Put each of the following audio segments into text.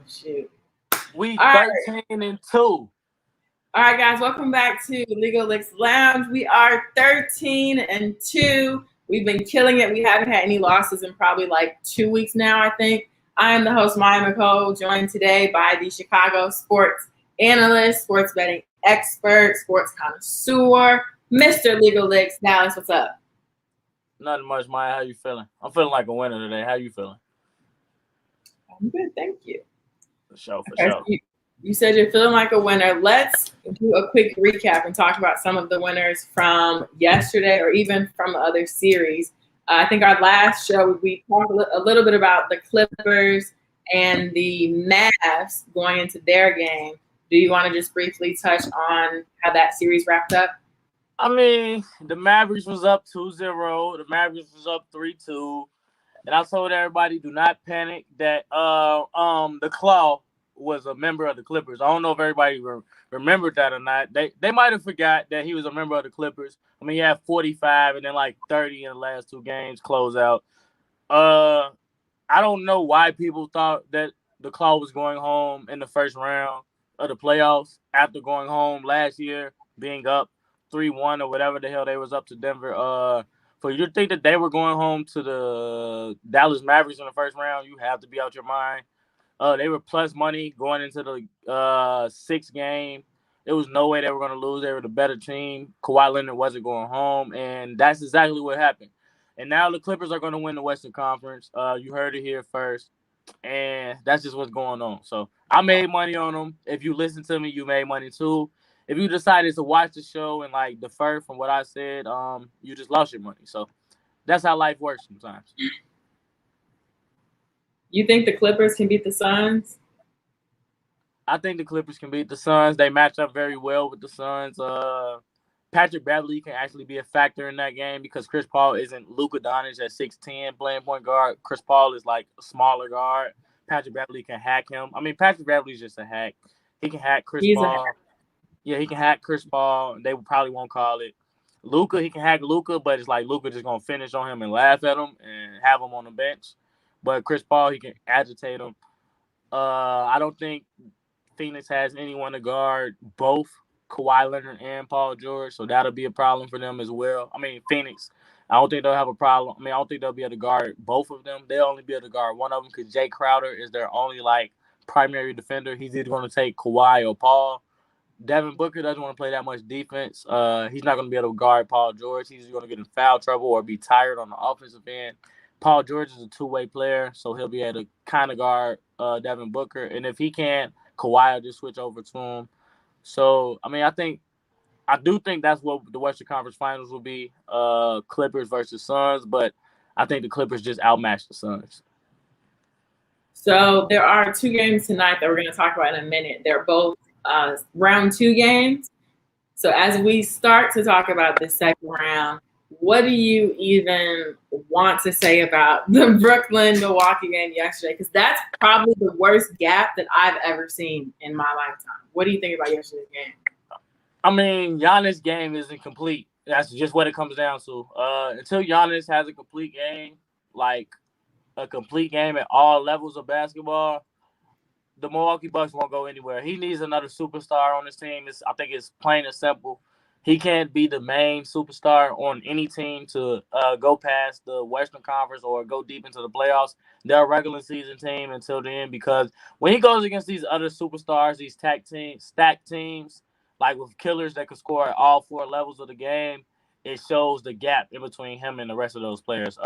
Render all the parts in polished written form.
shoot. We All right. 13-2. All right, guys, welcome back to Legal Licks Lounge. We are 13-2. We've been killing it. We haven't had any losses in probably like 2 weeks now, I think. I am the host, Maya McCole, joined today by the Chicago sports analyst, sports betting expert, sports connoisseur, Mr. Legal Licks. Dallas, what's up? Nothing much, Maya. How you feeling? I'm feeling like a winner today. How you feeling? I'm good, thank you. For sure. You said you're feeling like a winner. Let's do a quick recap and talk about some of the winners from yesterday or even from other series. I think our last show, we talked a little bit about the Clippers and the Mavs going into their game. Do you want to just briefly touch on how that series wrapped up? I mean, the Mavericks was up 2-0. The Mavericks was up 3-2. And I told everybody, do not panic that the Claw was a member of the Clippers. I don't know if everybody remembered that or not. They might have forgot that he was a member of the Clippers. I mean, he had 45 and then like 30 in the last two games close out. I don't know why people thought that the Claw was going home in the first round of the playoffs after going home last year, being up 3-1 or whatever the hell they was up to Denver. For you to think that they were going home to the Dallas Mavericks in the first round, you have to be out your mind. They were plus money going into the sixth game. There was no way they were going to lose. They were the better team. Kawhi Leonard wasn't going home, and that's exactly what happened. And now the Clippers are going to win the Western Conference. You heard it here first, and that's just what's going on. So I made money on them. If you listen to me, you made money too. If you decided to watch the show and like defer from what I said, you just lost your money. So that's how life works sometimes. You think the Clippers can beat the Suns? I think the Clippers can beat the Suns. They match up very well with the Suns. Patrick Beverley can actually be a factor in that game because Chris Paul isn't Luka Doncic at 6'10", playing point guard. Chris Paul is like a smaller guard. Patrick Beverley can hack him. I mean, Patrick Beverley's just a hack. He can hack Chris Paul. Yeah, he can hack Chris Paul. They probably won't call it. Luka, he can hack Luka, but it's like Luka just going to finish on him and laugh at him and have him on the bench. But Chris Paul, he can agitate him. I don't think Phoenix has anyone to guard both Kawhi Leonard and Paul George, so that'll be a problem for them as well. I mean, Phoenix, I don't think they'll have a problem. I mean, I don't think they'll be able to guard both of them. They'll only be able to guard one of them because Jay Crowder is their only, like, primary defender. He's either going to take Kawhi or Paul. Devin Booker doesn't want to play that much defense. He's not going to be able to guard Paul George. He's going to get in foul trouble or be tired on the offensive end. Paul George is a two-way player, so he'll be able to kind of guard Devin Booker. And if he can't, Kawhi will just switch over to him. So, I mean, I do think that's what the Western Conference Finals will be, Clippers versus Suns, but I think the Clippers just outmatched the Suns. So there are two games tonight that we're going to talk about in a minute. They're both round two games. So as we start to talk about the second round, what do you even want to say about the Brooklyn-Milwaukee game yesterday? Because that's probably the worst gap that I've ever seen in my lifetime. What do you think about yesterday's game? I mean, Giannis' game isn't complete. That's just what it comes down to. Until Giannis has a complete game, like a complete game at all levels of basketball, the Milwaukee Bucks won't go anywhere. He needs another superstar on his team. I think it's plain and simple. He can't be the main superstar on any team to go past the Western Conference or go deep into the playoffs. They're a regular season team until then because when he goes against these other superstars, these stacked teams, like with killers that could score at all four levels of the game, it shows the gap in between him and the rest of those players.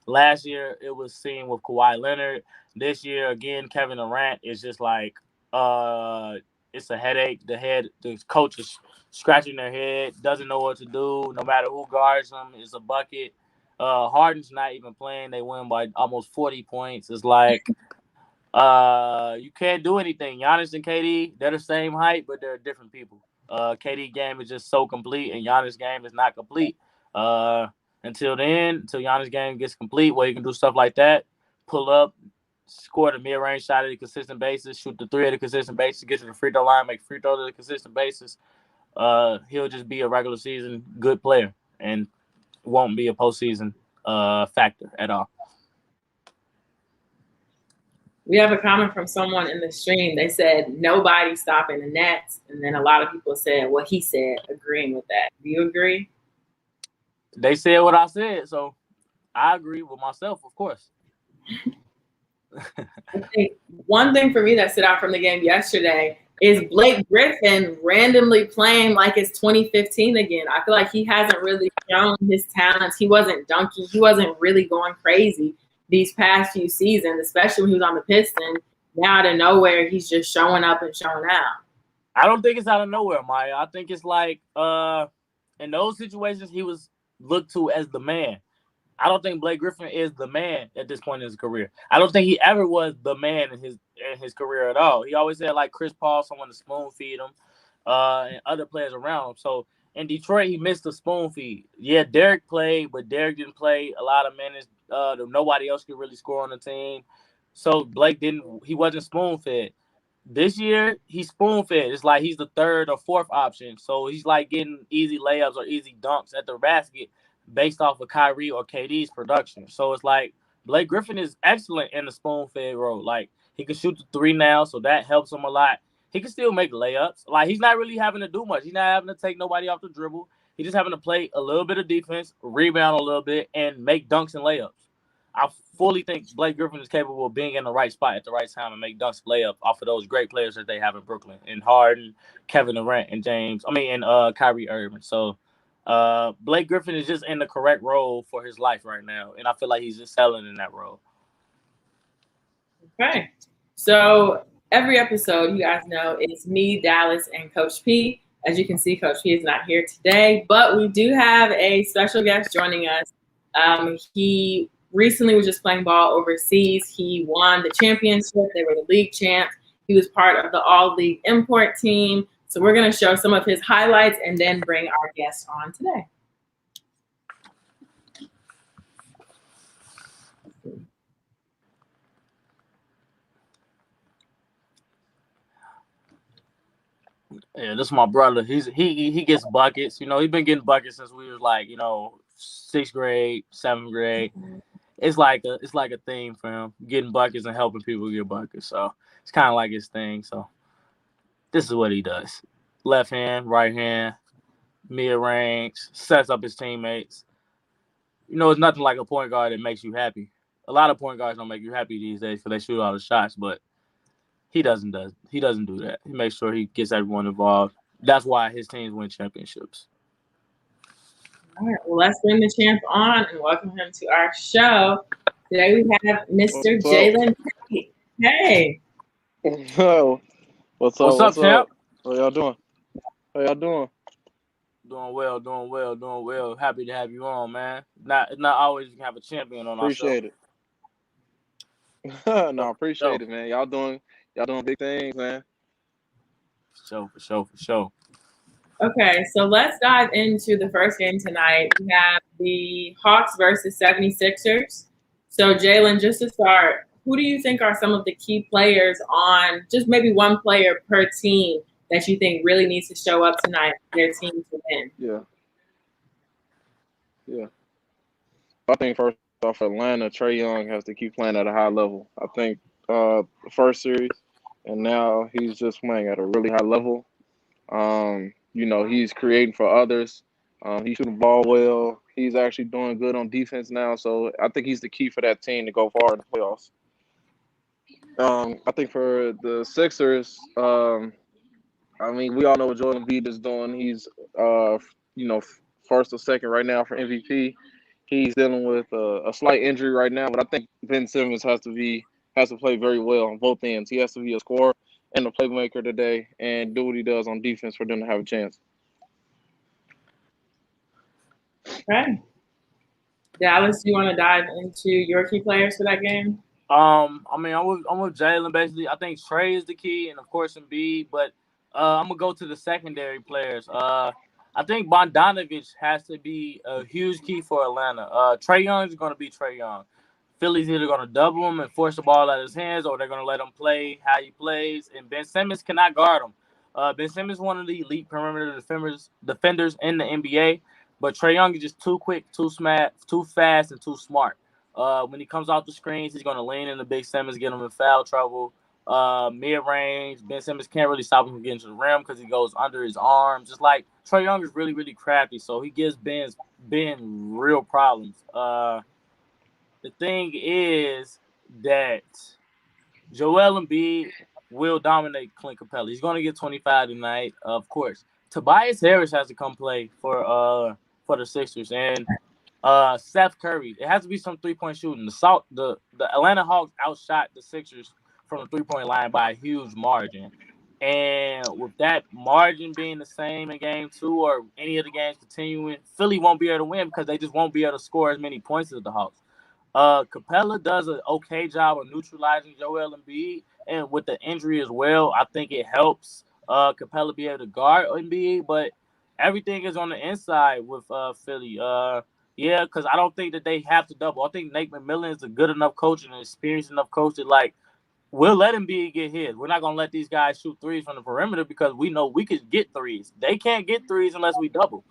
Last year, it was seen with Kawhi Leonard. This year, again, Kevin Durant is just like it's a headache. The coach is scratching their head, doesn't know what to do. No matter who guards him, it's a bucket. Harden's not even playing. They win by almost 40 points. It's like you can't do anything. Giannis and KD, they're the same height, but they're different people. KD game is just so complete, and Giannis game is not complete. Until Giannis game gets complete, where he can do stuff like that, pull up, score the mid-range shot at a consistent basis, shoot the three at a consistent basis, get to the free throw line, make free throws at a consistent basis. He'll just be a regular season good player and won't be a postseason factor at all. We have a comment from someone in the stream. They said nobody stopping the Nets, and then a lot of people said what he said, agreeing with that. Do you agree? They said what I said, so I agree with myself, of course. I think one thing for me that stood out from the game yesterday is Blake Griffin randomly playing like it's 2015 again. I feel like he hasn't really shown his talents. He wasn't dunking. He wasn't really going crazy these past few seasons, especially when he was on the Pistons. Now out of nowhere, he's just showing up and showing out. I don't think it's out of nowhere, Maya. I think it's like in those situations he was looked to as the man. I don't think Blake Griffin is the man at this point in his career. I don't think he ever was the man in his career at all. He always had like Chris Paul, someone to spoon feed him, and other players around him. So in Detroit, he missed the spoon feed. Yeah, Derek played, but Derek didn't play a lot of minutes. Nobody else could really score on the team. So Blake didn't. He wasn't spoon fed. This year, he's spoon fed. It's like he's the third or fourth option. So he's like getting easy layups or easy dunks at the basket based off of Kyrie or KD's production. So it's like Blake Griffin is excellent in the spoon fed role. Like he can shoot the three now, so that helps him a lot. He can still make layups. Like he's not really having to do much. He's not having to take nobody off the dribble. He's just having to play a little bit of defense, rebound a little bit, and make dunks and layups. I fully think Blake Griffin is capable of being in the right spot at the right time and make dunks layup off of those great players that they have in Brooklyn and Harden, Kevin Durant, and Kyrie Irving. So Blake Griffin is just in the correct role for his life right now, and I feel like he's just selling in that role. Okay. So every episode, you guys know, it's me, Dallas, and Coach P. As you can see, Coach P is not here today, but we do have a special guest joining us. He recently was just playing ball overseas. He won the championship. They were the league champs. He was part of the all-league import team. So we're going to show some of his highlights and then bring our guest on today. Yeah, this is my brother. He gets buckets. You know, he's been getting buckets since we was like, sixth grade, seventh grade. It's like a thing for him, getting buckets and helping people get buckets. So it's kind of like his thing. So this is what he does: left hand, right hand, mid range, sets up his teammates. It's nothing like a point guard that makes you happy. A lot of point guards don't make you happy these days because they shoot all the shots, but he doesn't do that. He makes sure he gets everyone involved. That's why his teams win championships. All right, well, let's bring the champ on and welcome him to our show. Today we have Mr. Jalen. Hey. What's up? What's up, champ? What y'all doing? How y'all doing? Doing well. Happy to have you on, man. It's not always you can have a champion on our show. Appreciate it. No, appreciate it, man. Y'all doing big things, man. For sure. Okay, so let's dive into the first game tonight. We have the Hawks versus 76ers. So, Jalen, just to start, who do you think are some of the key players on just maybe one player per team that you think really needs to show up tonight for their team to win? Yeah. I think first off, Atlanta, Trae Young has to keep playing at a high level. I think the first series, and now he's just playing at a really high level. He's creating for others. He's shooting the ball well. He's actually doing good on defense now. So I think he's the key for that team to go far in the playoffs. I think for the Sixers, we all know what Joel Embiid is doing. He's, first or second right now for MVP. He's dealing with a slight injury right now, but I think Ben Simmons has to play very well on both ends. He has to be a scorer and a playmaker today and do what he does on defense for them to have a chance. Okay. Dallas, do you want to dive into your key players for that game? I'm with Jalen basically. I think Trae is the key, and of course Embiid. But I'm gonna go to the secondary players. I think Bogdanovich has to be a huge key for Atlanta. Trae Young is gonna be Trae Young. Philly's either gonna double him and force the ball out of his hands, or they're gonna let him play how he plays. And Ben Simmons cannot guard him. Ben Simmons is one of the elite perimeter defenders in the NBA. But Trae Young is just too quick, too fast, and too smart. When he comes off the screens, he's going to lean into Big Simmons, get him in foul trouble. Mid-range, Ben Simmons can't really stop him from getting to the rim because he goes under his arms. Just like Trae Young is really, really crafty, so he gives Ben real problems. The thing is that Joel Embiid will dominate Clint Capella. He's going to get 25 tonight, of course. Tobias Harris has to come play for the Sixers, and Seth Curry. It has to be some 3-point shooting. The Atlanta Hawks outshot the Sixers from the 3-point line by a huge margin. And with that margin being the same in game 2 or any of the games continuing, Philly won't be able to win because they just won't be able to score as many points as the Hawks. Capella does an okay job of neutralizing Joel Embiid, and with the injury as well, I think it helps Capella be able to guard Embiid, but everything is on the inside with Philly. Yeah, because I don't think that they have to double. I think Nate McMillan is a good enough coach and an experienced enough coach that, like, we'll let Embiid get his. We're not going to let these guys shoot threes from the perimeter because we know we could get threes. They can't get threes unless we double.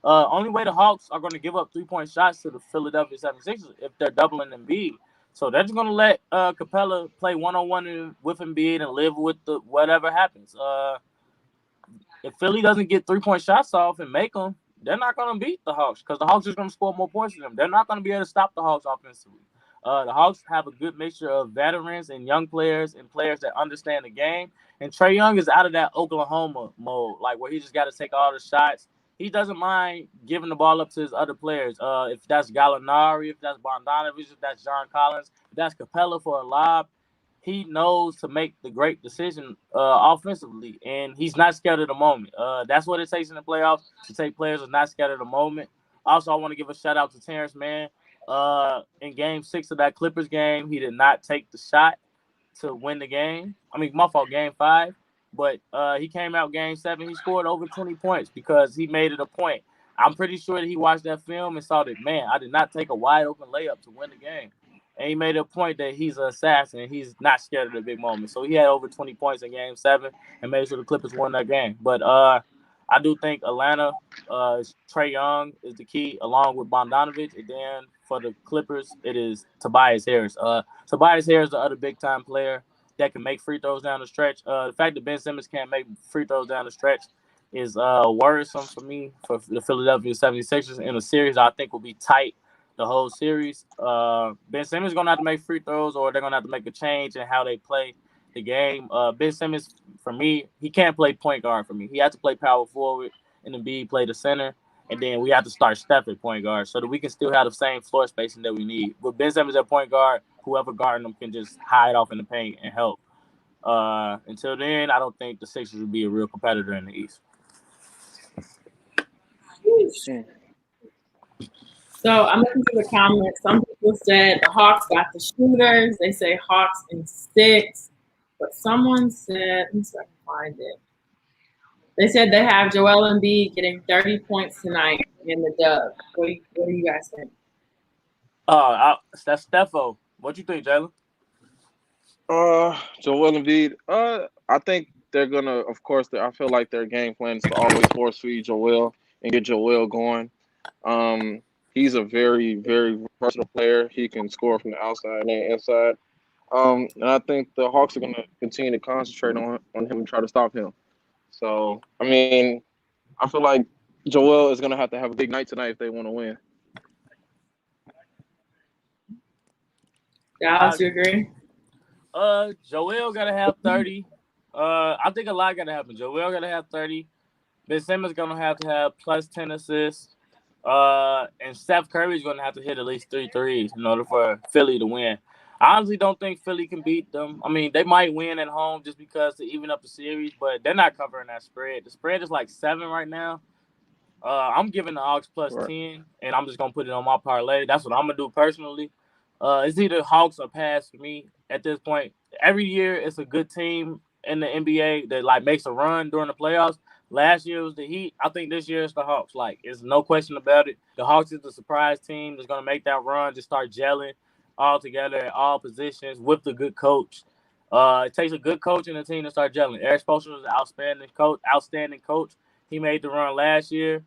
Only way the Hawks are going to give up 3-point shots to the Philadelphia 76ers if they're doubling Embiid. So they're just going to let Capella play one-on-one with Embiid and live with the whatever happens. If Philly doesn't get 3-point shots off and make them, they're not going to beat the Hawks because the Hawks are going to score more points than them. They're not going to be able to stop the Hawks offensively. The Hawks have a good mixture of veterans and young players and players that understand the game. And Trae Young is out of that Oklahoma mode, like where he just got to take all the shots. He doesn't mind giving the ball up to his other players. If that's Gallinari, if that's Bogdanovich, if that's John Collins, if that's Capella for a lob, he knows to make the great decision offensively, and he's not scared of the moment. That's what it takes in the playoffs, to take players who are not scared of the moment. Also, I want to give a shout-out to Terrence Mann. In Game 6 of that Clippers game, he did not take the shot to win the game. I mean, my fault, Game 5. But he came out Game 7. He scored over 20 points because he made it a point. I'm pretty sure that he watched that film and saw that, man, I did not take a wide-open layup to win the game. And he made a point that he's an assassin. He's not scared of the big moment. So he had over 20 points in Game 7 and made sure the Clippers won that game. But I do think Atlanta, Trae Young is the key, along with Bogdanovich. And then for the Clippers, it is Tobias Harris. Tobias Harris, the other big-time player that can make free throws down the stretch. The fact that Ben Simmons can't make free throws down the stretch is worrisome for me, for the Philadelphia 76ers in a series I think will be tight the whole series. Ben Simmons is going to have to make free throws, or they're going to have to make a change in how they play the game. Ben Simmons, for me, he can't play point guard for me. He has to play power forward, and Embiid play the center, and then we have to start Steph at point guard so that we can still have the same floor spacing that we need. With Ben Simmons at point guard, whoever guarding them can just hide off in the paint and help. Until then, I don't think the Sixers will be a real competitor in the East. So I'm looking through the comments. Some people said the Hawks got the shooters. They say Hawks in 6. But someone said, let me see if I can find it. They said they have Joel Embiid getting 30 points tonight in the dub. What do you guys think? That's Stefo. What you think, Jalen? Joel Embiid. I think they're gonna, of course, I feel like their game plan is to always force feed Joel and get Joel going. He's a very, very versatile player. He can score from the outside and inside. And I think the Hawks are gonna continue to concentrate on him and try to stop him. So, I mean, I feel like Joel is gonna have to have a big night tonight if they want to win. Dallas, you agree? Joel gotta have 30. I think a lot gotta happen. Joel gotta have 30. Ben Simmons gonna have to have plus 10 assists. And Steph Curry's gonna have to hit at least 3 threes in order for Philly to win. I honestly don't think Philly can beat them. I mean, they might win at home just because to even up the series, but they're not covering that spread. The spread is like 7 right now. I'm giving the Hawks plus 10, and I'm just gonna put it on my parlay. That's what I'm gonna do personally. It's either Hawks or pass for me at this point. Every year, it's a good team in the NBA that like makes a run during the playoffs. Last year was the Heat. I think this year it's the Hawks. Like, it's no question about it. The Hawks is the surprise team that's gonna make that run, just start gelling all together at all positions with the good coach. It takes a good coach and a team to start gelling. Eric Spoelstra was an outstanding coach. He made the run last year.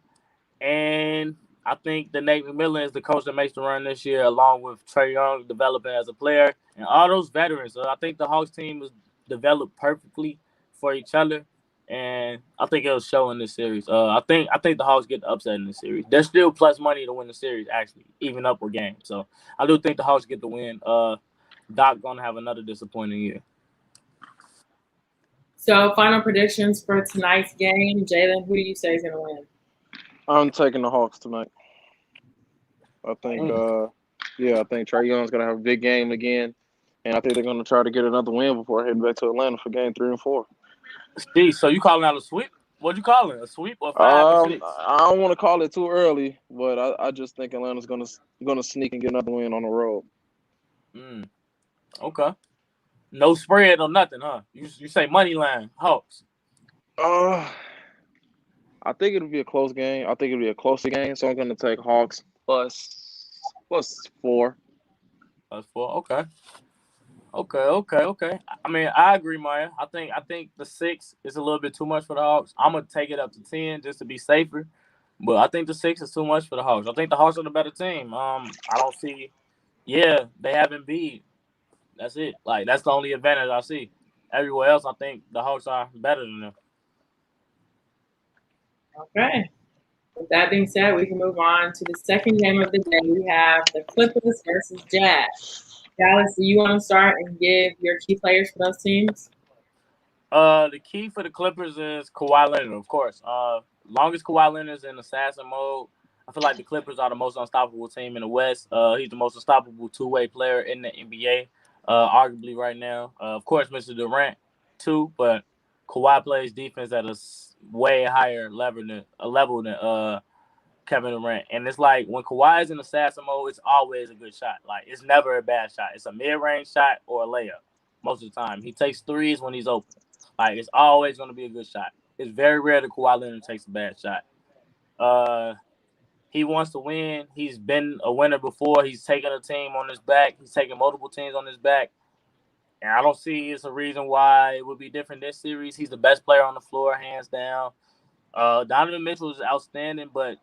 And I think that Nate McMillan is the coach that makes the run this year, along with Trae Young developing as a player and all those veterans. So I think the Hawks team is developed perfectly for each other, and I think it'll show in this series. I think the Hawks get the upset in this series. They're still plus money to win the series, actually, even up with games. So I do think the Hawks get the win. Doc gonna have another disappointing year. So, final predictions for tonight's game. Jalen, who do you say is going to win? I'm taking the Hawks tonight. I think, I think Trae Young's gonna have a big game again, and I think they're gonna try to get another win before heading back to Atlanta for Game 3 and 4. Gee, so you calling out a sweep? What you calling? A sweep or 5 or 6? I don't want to call it too early, but I just think Atlanta's gonna sneak and get another win on the road. Okay. No spread or nothing, huh? You say money line, Hawks. I think it'll be a close game. I think it'll be a closer game, so I'm gonna take Hawks plus 4. That's 4. Okay. I mean, I agree, Maya. I think the 6 is a little bit too much for the Hawks. I'm gonna take it up to 10 just to be safer. But I think the 6 is too much for the Hawks. I think the Hawks are the better team. I don't see. Yeah, they have Embiid. That's it. Like, that's the only advantage I see. Everywhere else, I think the Hawks are better than them. Okay. With that being said, we can move on to the second game of the day. We have the Clippers versus Jazz. Dallas, do you want to start and give your key players for those teams? The key for the Clippers is Kawhi Leonard, of course. Long as Kawhi Leonard's in assassin mode, I feel like the Clippers are the most unstoppable team in the West. He's the most unstoppable two-way player in the NBA, arguably right now. Of course, Mr. Durant too, but Kawhi plays defense at a way higher level than Kevin Durant. And it's like when Kawhi is in assassin mode, it's always a good shot. Like, it's never a bad shot. It's a mid-range shot or a layup most of the time. He takes threes when he's open. Like, it's always going to be a good shot. It's very rare that Kawhi Leonard takes a bad shot. He wants to win. He's been a winner before. He's taken a team on his back. He's taken multiple teams on his back. And I don't see it's a reason why it would be different this series. He's the best player on the floor, hands down. Donovan Mitchell is outstanding, but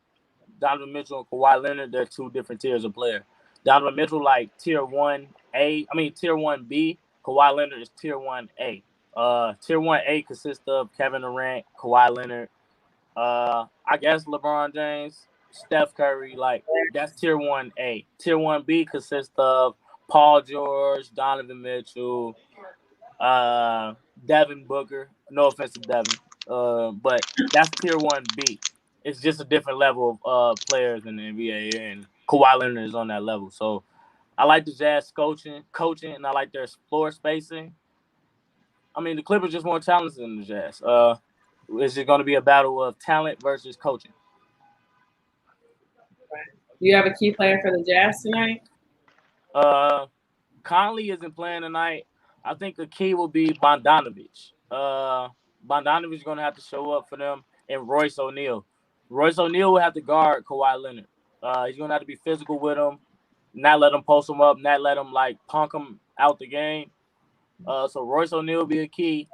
Donovan Mitchell and Kawhi Leonard, they're two different tiers of player. Donovan Mitchell, like tier 1B. Kawhi Leonard is tier 1A. Tier 1A consists of Kevin Durant, Kawhi Leonard, I guess LeBron James, Steph Curry. Like, that's tier 1A. Tier 1B consists of Paul George, Donovan Mitchell, Devin Booker. No offense to Devin, but that's tier 1B. It's just a different level of players in the NBA, and Kawhi Leonard is on that level. So I like the Jazz coaching, and I like their floor spacing. I mean, the Clippers just more talented than the Jazz. It's just going to be a battle of talent versus coaching. Do you have a key player for the Jazz tonight? Conley isn't playing tonight. I think the key will be Bogdanovich. Bogdanovich is going to have to show up for them, and Royce O'Neal. Royce O'Neal will have to guard Kawhi Leonard. He's going to have to be physical with him, not let him post him up, not let him, like, punk him out the game. So Royce O'Neal will be a key,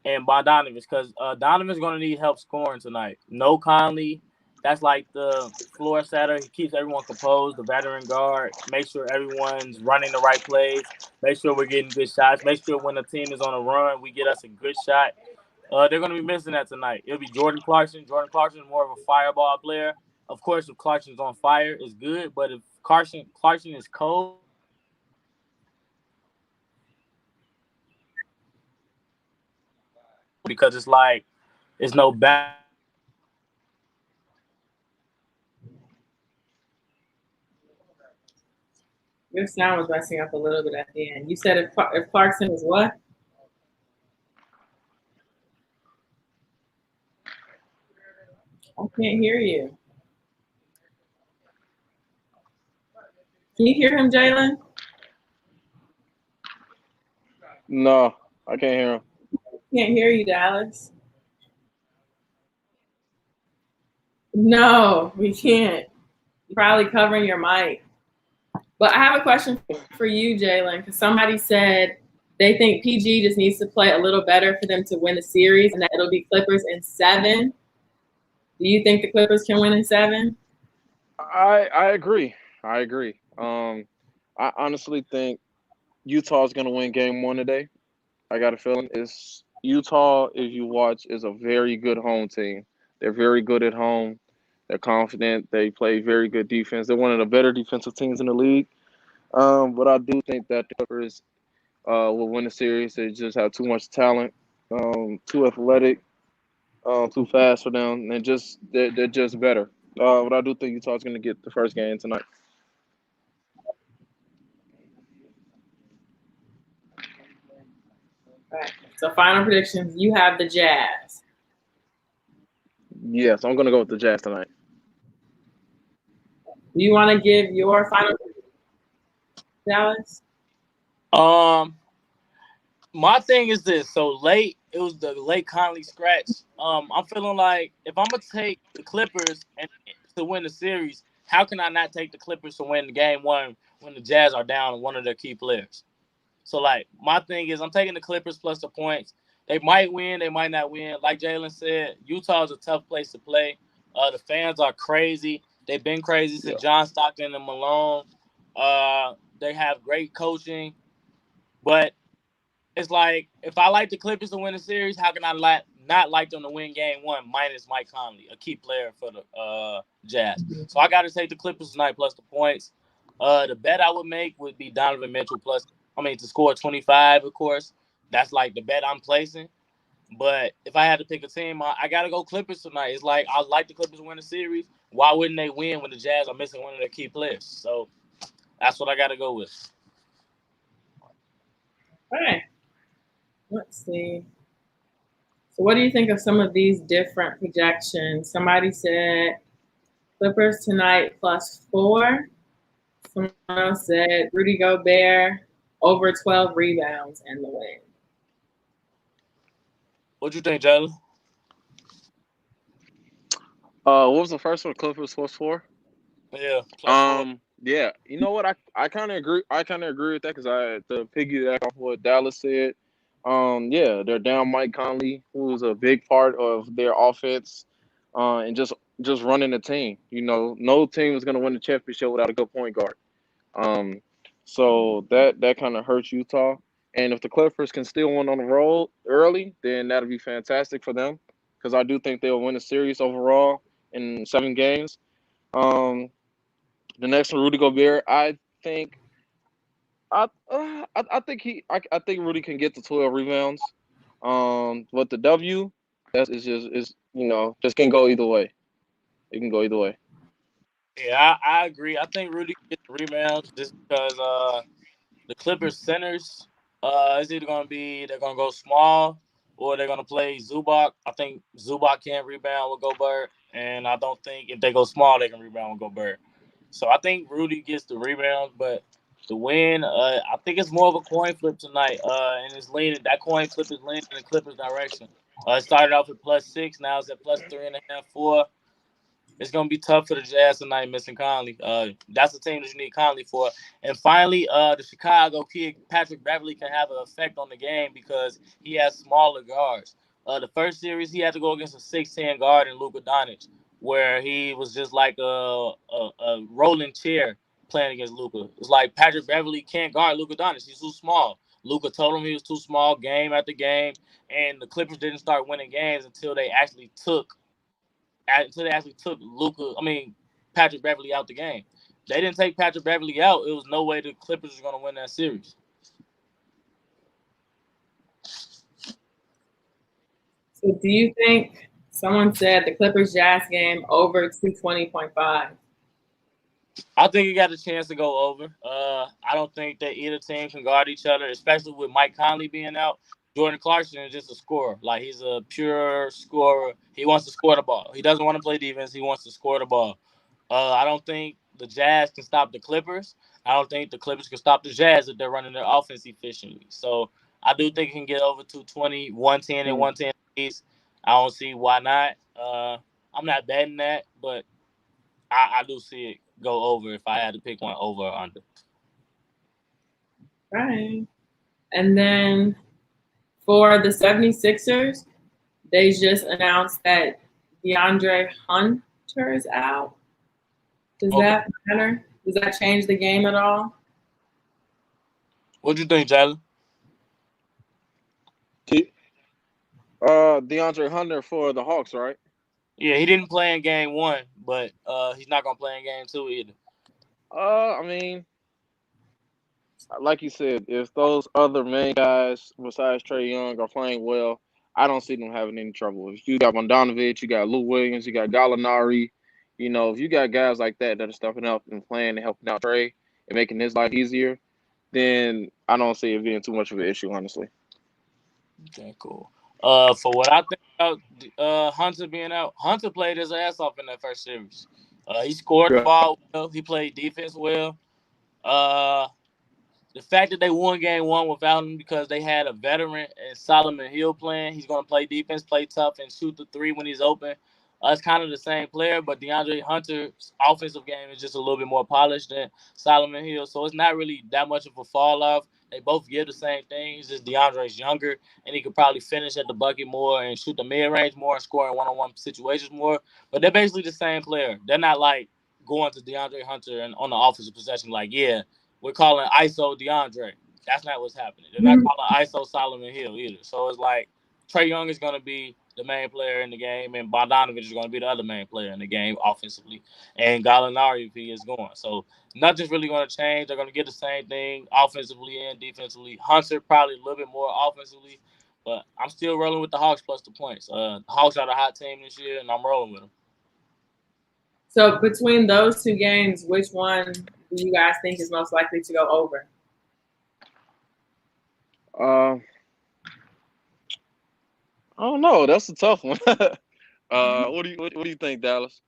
and Bogdanovich, because Donovan's going to need help scoring tonight. No Conley. That's like the floor setter. He keeps everyone composed, the veteran guard. Make sure everyone's running the right plays. Make sure we're getting good shots. Make sure when the team is on a run, we get us a good shot. They're going to be missing that tonight. It'll be Jordan Clarkson. Jordan Clarkson is more of a fireball player. Of course, if Clarkson's on fire, it's good. But if Clarkson is cold, because it's like it's no back. Your sound was messing up a little bit at the end. You said if Clarkson is what? I can't hear you. Can you hear him, Jalen? No, I can't hear him. Can't hear you, Dallas. No, we can't. You're probably covering your mic. But I have a question for you, Jalen, because somebody said they think PG just needs to play a little better for them to win the series, and that it'll be Clippers in 7. Do you think the Clippers can win in 7? I agree. I agree. I honestly think Utah's gonna win game one today. I got a feeling it's Utah. If you watch, is a very good home team. They're very good at home. They're confident. They play very good defense. They're one of the better defensive teams in the league. But I do think that the Clippers will win the series. They just have too much talent, too athletic, too fast for them, and they're just better. But I do think Utah's going to get the first game tonight. Right. So final predictions. You have the Jazz. Yes, I'm going to go with the Jazz tonight. Do you want to give your final Dallas? My thing is this. So late, it was the late Conley scratch. I'm feeling like if I'm gonna take the Clippers and to win the series, how can I not take the Clippers to win the game one when the Jazz are down one of their key players? So like my thing is I'm taking the Clippers plus the points. They might win, they might not win. Like Jalen said, Utah is a tough place to play. The fans are crazy. They've been crazy Yeah. since John Stockton and Malone. They have great coaching, but it's like if I like the Clippers to win the series, how can I not like them to win game one minus Mike Conley, a key player for the Jazz? So I got to take the Clippers tonight plus the points. The bet I would make would be Donovan Mitchell to score 25, of course. That's like the bet I'm placing. But if I had to pick a team, I got to go Clippers tonight. It's like I like the Clippers to win the series. Why wouldn't they win when the Jazz are missing one of their key players? So that's what I got to go with. All right. Let's see. So what do you think of some of these different projections? Somebody said Clippers tonight +4. Someone else said Rudy Gobert over 12 rebounds and the win. What you think, Jalen? What was the first one? Clippers +4. Yeah, +4. Yeah. You know what? I kind of agree. I kind of agree with that because to piggyback off what Dallas said. Yeah, they're down Mike Conley, who's a big part of their offense, and just running the team. You know, no team is gonna win the championship without a good point guard. Um, so that kind of hurts Utah. And if the Clippers can still win on the road early, then that'll be fantastic for them because I do think they'll win the series overall in 7 games. Um, the next one, Rudy Gobert, I think I think Rudy can get to 12 rebounds. But the W, is just can go either way. It can go either way. Yeah, I agree. I think Rudy gets the rebounds just because the Clippers centers is either gonna be they're gonna go small or they're gonna play Zubac. I think Zubac can't rebound with Gobert, and I don't think if they go small they can rebound with Gobert. So I think Rudy gets the rebounds, but the win, I think it's more of a coin flip tonight. And it's leaning that coin flip is leaning in the Clippers direction. It started off at +6, now it's at +3.5, 4. It's gonna be tough for the Jazz tonight, missing Conley. That's the team that you need Conley for. And finally, the Chicago kid Patrick Beverly can have an effect on the game because he has smaller guards. The first series he had to go against a 6'10" guard in Luka Doncic, where he was just like a rolling chair playing against Luka. It's like Patrick Beverly can't guard Luka Doncic. He's too small. Luka told him he was too small game after game, and the Clippers didn't start winning games until they actually took Patrick Beverly out the game. They didn't take Patrick Beverly out. It was no way the Clippers were going to win that series. So do you think someone said the Clippers Jazz game over 220.5? I think he got a chance to go over. I don't think that either team can guard each other, especially with Mike Conley being out. Jordan Clarkson is just a scorer. Like, he's a pure scorer. He wants to score the ball. He doesn't want to play defense. He wants to score the ball. I don't think the Jazz can stop the Clippers. I don't think the Clippers can stop the Jazz if they're running their offense efficiently. So I do think it can get over 220, 110, and 110 piece. I don't see why not. I'm not betting that, but I do see it go over if I had to pick one over or under. Right. And then for the 76ers, they just announced that DeAndre Hunter is out. Does that matter? Does that change the game at all? What you think, Jalen? DeAndre Hunter for the Hawks, right? Yeah, he didn't play in game 1, but he's not gonna play in game 2 either. I mean, like you said, if those other main guys besides Trae Young are playing well, I don't see them having any trouble. If you got Bogdanovich, you got Lou Williams, you got Gallinari, if you got guys like that are stepping up and playing and helping out Trae and making his life easier, then I don't see it being too much of an issue, honestly. Okay, cool. For what I think about Hunter being out, Hunter played his ass off in that first series. He scored the ball well. He played defense well. The fact that they won game 1 without him because they had a veteran and Solomon Hill playing, he's going to play defense, play tough, and shoot the 3 when he's open. It's kind of the same player, but DeAndre Hunter's offensive game is just a little bit more polished than Solomon Hill, so it's not really that much of a fall off. They both give the same thing. It's just DeAndre's younger, and he could probably finish at the bucket more and shoot the mid-range more and score in one-on-one situations more. But they're basically the same player. They're not like going to DeAndre Hunter and on the offensive possession like, yeah, we're calling ISO DeAndre. That's not what's happening. They're not calling ISO Solomon Hill either. So it's like Trae Young is going to be the main player in the game, and Bogdanovich is going to be the other main player in the game offensively, and Gallinari if he is going. So nothing's really going to change. They're going to get the same thing offensively and defensively. Hunter probably a little bit more offensively, but I'm still rolling with the Hawks plus the points. The Hawks are the hot team this year, and I'm rolling with them. So between those 2 games, which one do you guys think is most likely to go over? I don't know. That's a tough one. What do you think, Dallas?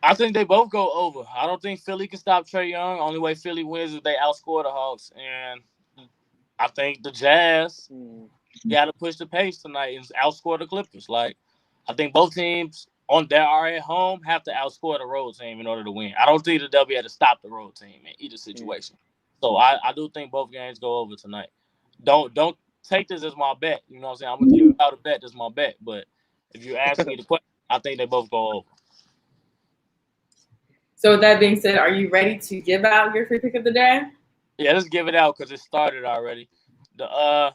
I think they both go over. I don't think Philly can stop Trae Young. Only way Philly wins is they outscore the Hawks. And I think the Jazz got to push the pace tonight and outscore the Clippers. Like, I think both teams that are at home have to outscore the road team in order to win. I don't think that they'll be able to stop the road team in either situation. So I do think both games go over tonight. Don't take this as my bet. You know what I'm saying? I'm going to give out a bet. That's my bet. But if you ask me the question, I think they both go over. So with that being said, are you ready to give out your free pick of the day? Yeah, let's give it out because it started already. Well,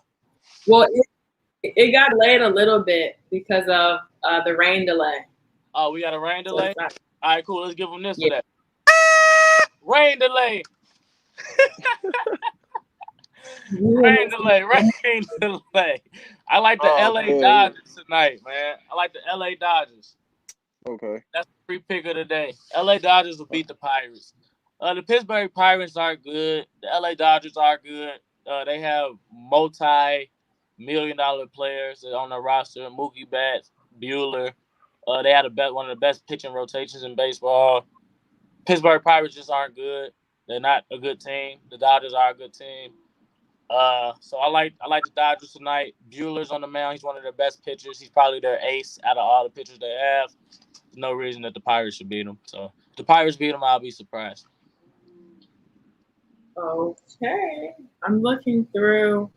it got late a little bit because of the rain delay. Oh, we got a rain delay? All right, cool. Let's give them this for that. Rain delay. Rain delay. I like the LA Dodgers tonight, man. I like the LA Dodgers. Okay. That's the free pick of the day. LA Dodgers will beat the Pirates. The Pittsburgh Pirates are good. The LA Dodgers are good. They have multi-million-dollar players on their roster. Mookie Betts, Buehler. They had one of the best pitching rotations in baseball. Pittsburgh Pirates just aren't good. They're not a good team. The Dodgers are a good team. So I like the Dodgers tonight. Buehler's on the mound. He's one of their best pitchers. He's probably their ace out of all the pitchers they have. There's no reason that the Pirates should beat them. So if the Pirates beat them, I'll be surprised. Okay. I'm looking through.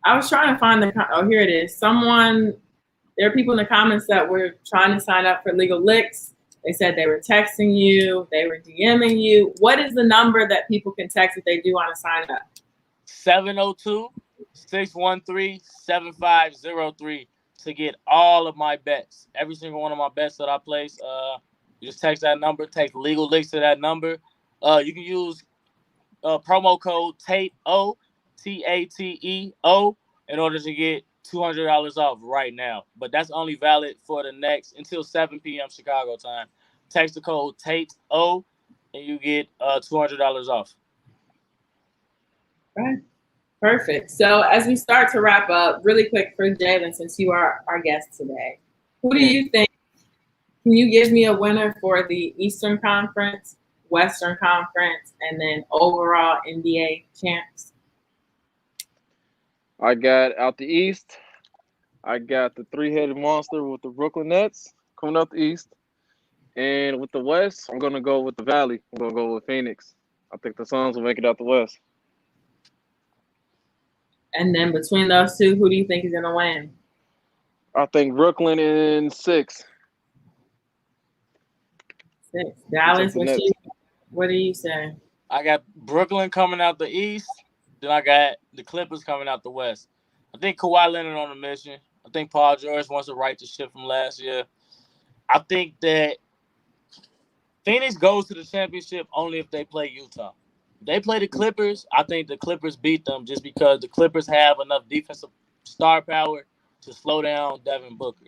I was trying to find here it is. There are people in the comments that were trying to sign up for Legal Licks. They said they were texting you. They were DMing you. What is the number that people can text if they do want to sign up? 702-613-7503 to get all of my bets. Every single one of my bets that I place. You just text that number. Text Legal Licks to that number. You can use promo code TATEO, TATEO, in order to get $200 off right now. But that's only valid for until 7 p.m. Chicago time. Text the code TATEO, and you get $200 off. Right. Perfect. So as we start to wrap up, really quick for Jalen, since you are our guest today, who do you think? Can you give me a winner for the Eastern Conference, Western Conference, and then overall NBA champs? I got out the East. I got the 3-headed monster with the Brooklyn Nets coming out the East. And with the West, I'm going to go with the Valley. I'm going to go with Phoenix. I think the Suns will make it out the West. And then between those two, who do you think is going to win? I think Brooklyn in 6. 6. Dallas, what's you? What do you say? I got Brooklyn coming out the East. Then I got the Clippers coming out the West. I think Kawhi Leonard on a mission. I think Paul George wants to right the ship from last year. I think that Phoenix goes to the championship only if they play Utah. If they play the Clippers, I think the Clippers beat them just because the Clippers have enough defensive star power to slow down Devin Booker.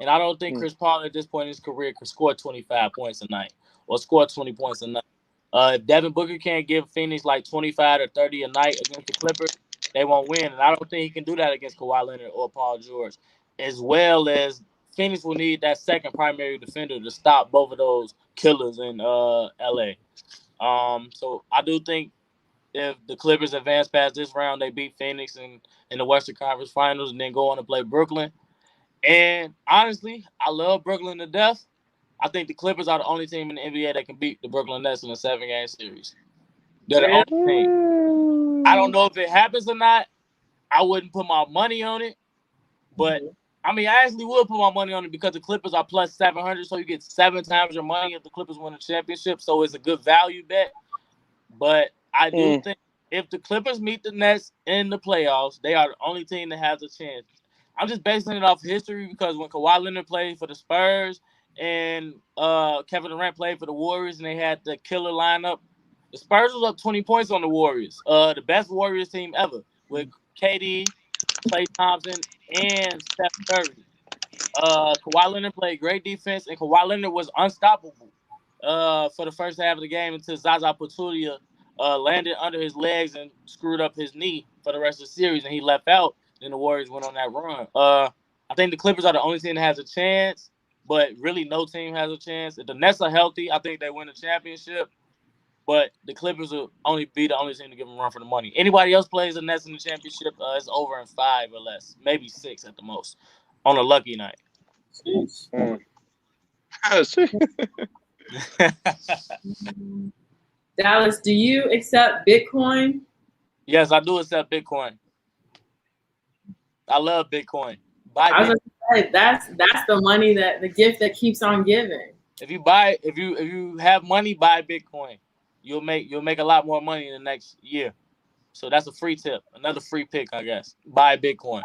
And I don't think Chris Paul at this point in his career could score 25 points a night or score 20 points a night. If Devin Booker can't give Phoenix like 25 or 30 a night against the Clippers, they won't win. And I don't think he can do that against Kawhi Leonard or Paul George. As well as Phoenix will need that second primary defender to stop both of those killers in LA. So I do think if the Clippers advance past this round, they beat Phoenix in the Western Conference Finals and then go on to play Brooklyn. And honestly, I love Brooklyn to death. I think the Clippers are the only team in the NBA that can beat the Brooklyn Nets in a 7-game series. They're the only team. I don't know if it happens or not. I wouldn't put my money on it. But, I mean, I actually would put my money on it because the Clippers are plus 700, so you get 7 times your money if the Clippers win a championship. So it's a good value bet. But I do think if the Clippers meet the Nets in the playoffs, they are the only team that has a chance. I'm just basing it off history because when Kawhi Leonard played for the Spurs and Kevin Durant played for the Warriors and they had the killer lineup, the Spurs was up 20 points on the Warriors. The best Warriors team ever with KD, Klay Thompson, and Steph Curry. Kawhi Leonard played great defense, and Kawhi Leonard was unstoppable for the first half of the game until Zaza Pachulia landed under his legs and screwed up his knee for the rest of the series, and he left out. Then the Warriors went on that run. I think the Clippers are the only team that has a chance, but really no team has a chance. If the Nets are healthy, I think they win the championship. But the Clippers will only be the only team to give them a run for the money. Anybody else plays the Nets in the championship, it's over in 5 or less, maybe 6 at the most, on a lucky night. Dallas, do you accept Bitcoin? Yes, I do accept Bitcoin. I love Bitcoin. I was going to say that's the money the gift that keeps on giving. If you have money, buy Bitcoin. You'll make a lot more money in the next year. So that's a free tip. Another free pick, I guess. Buy Bitcoin.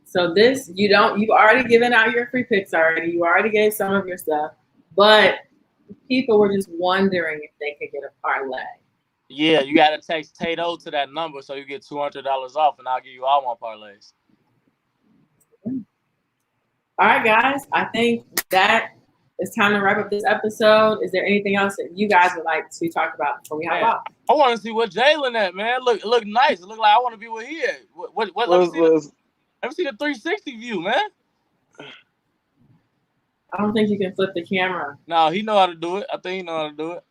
So you've already given out your free picks already. You already gave some of your stuff, but people were just wondering if they could get a parlay. Yeah, you got to text Tato to that number so you get $200 off, and I'll give you all my parlays. All right, guys. I think that it's time to wrap up this episode. Is there anything else that you guys would like to talk about before we hop off? I want to see what Jalen at, man. Look nice. It look like I want to be where he at. What let me see the 360 view, man. I don't think you can flip the camera. No, he know how to do it. I think he know how to do it.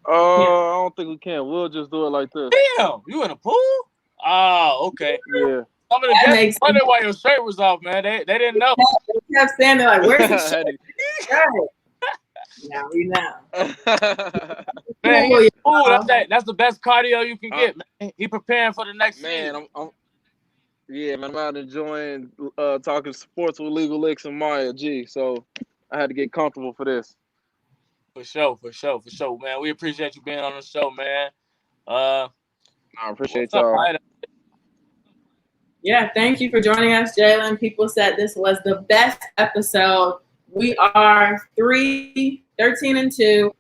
I don't think we can. We'll just do it like this. Damn, you in a pool? Oh, okay. Yeah. Some of the guests wondered why your shirt was off, man. They didn't know. They kept standing like, "Where's the shirt?" Now we know. Man, that's the best cardio you can get, man. He preparing for the next season. Man, I'm out enjoying talking sports with Legal Licks and Maya G. So I had to get comfortable for this. For sure, man. We appreciate you being on the show, man. I appreciate y'all. Yeah, thank you for joining us, Jalen. People said this was the best episode. We are 13-2,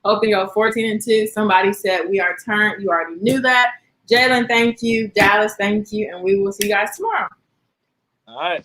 hoping to go 14-2. Somebody said we are turned. You already knew that. Jalen, thank you. Dallas, thank you. And we will see you guys tomorrow. All right.